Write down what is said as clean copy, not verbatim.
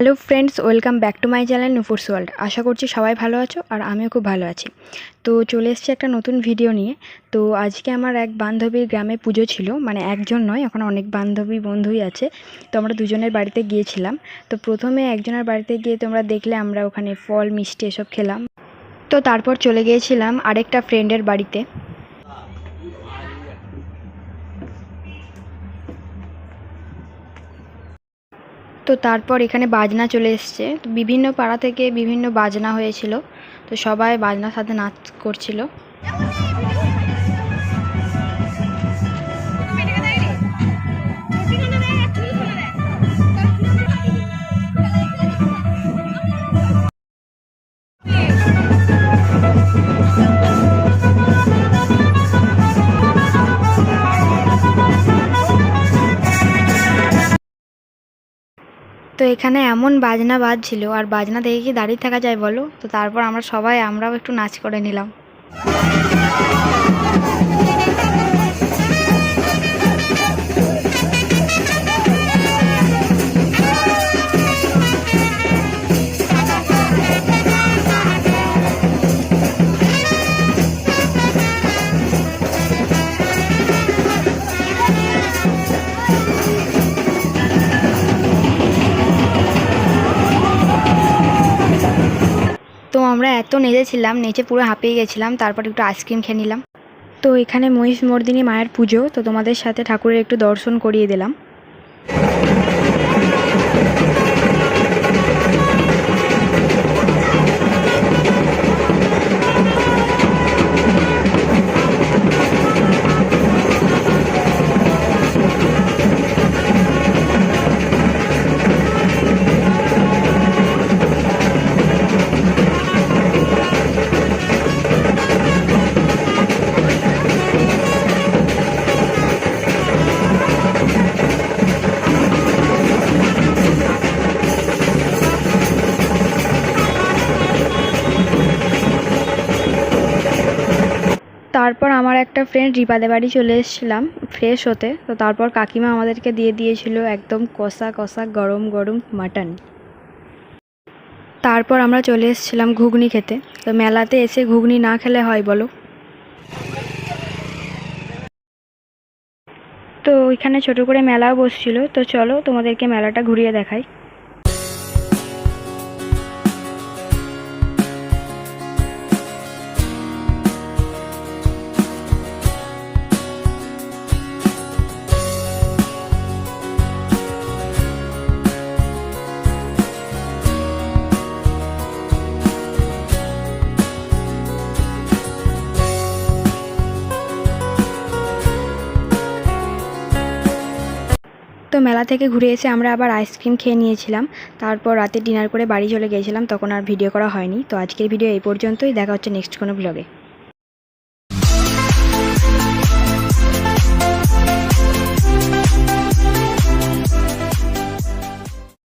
Hello friends, welcome back to my channel Nupurs world. আশা করছি সবাই ভালো আছো আর আমিও খুব ভালো আছি। তো চলে এসেছি একটা নতুন ভিডিও নিয়ে। তো আজকে আমার এক বান্ধবীর গ্রামে পুজো ছিল, মানে একজন নয়, এখন অনেক বান্ধবী বন্ধুই আছে। তো আমরা দুজনের বাড়িতে গিয়েছিলাম। তো প্রথমে একজনের বাড়িতে গিয়ে তোমরা দেখলে আমরা ওখানে ফল মিষ্টি এসব খেলাম। তো তারপর চলে গিয়েছিলাম আরেকটা ফ্রেন্ডের বাড়িতে। তো তারপর এখানে বাজনা চলে এসছে। তো বিভিন্ন পাড়া থেকে বিভিন্ন বাজনা হয়েছিল, তো সবাই বাজনার সাথে নাচ করছিল। তো এখানে এমন বাজনা বাজছিল, আর বাজনা দেখে কি দাঁড়িয়ে থাকা যায় বলো? তো তারপর আমরাও একটু নাচ করে নিলাম। তো আমরা এত নেচেছিলাম, নেচে পুরো হাঁপিয়ে গেছিলাম। তারপর একটু আইসক্রিম খেয়ে নিলাম। তো এখানে মহিষমর্দিনী মায়ের পুজো, তো তোমাদের সাথে ঠাকুরের একটু দর্শন করিয়ে দিলাম। তারপর আমার একটা ফ্রেন্ড রিপাদের বাড়ি চলে এসেছিলাম ফ্রেশ হতে। তো তারপর কাকিমা আমাদেরকে দিয়ে দিয়েছিল একদম কষা কষা গরম গরম মাটন। তারপর আমরা চলে এসেছিলাম ঘুগনি খেতে। তো মেলাতে এসে ঘুগনি না খেলে হয় বলো? তো ওইখানে ছোট করে মেলাও বসছিল। তো চলো তোমাদেরকে মেলাটা ঘুরিয়ে দেখাই। তো মেলা থেকে ঘুরে এসে আমরা আবার আইসক্রিম খেয়ে নিয়েছিলাম। তারপর রাতে ডিনার করে বাড়ি চলে গিয়েছিলাম, তখন আর ভিডিও করা হয়নি। তো আজকের ভিডিও এই পর্যন্তই, দেখা হচ্ছে নেক্সট কোনো ব্লগে।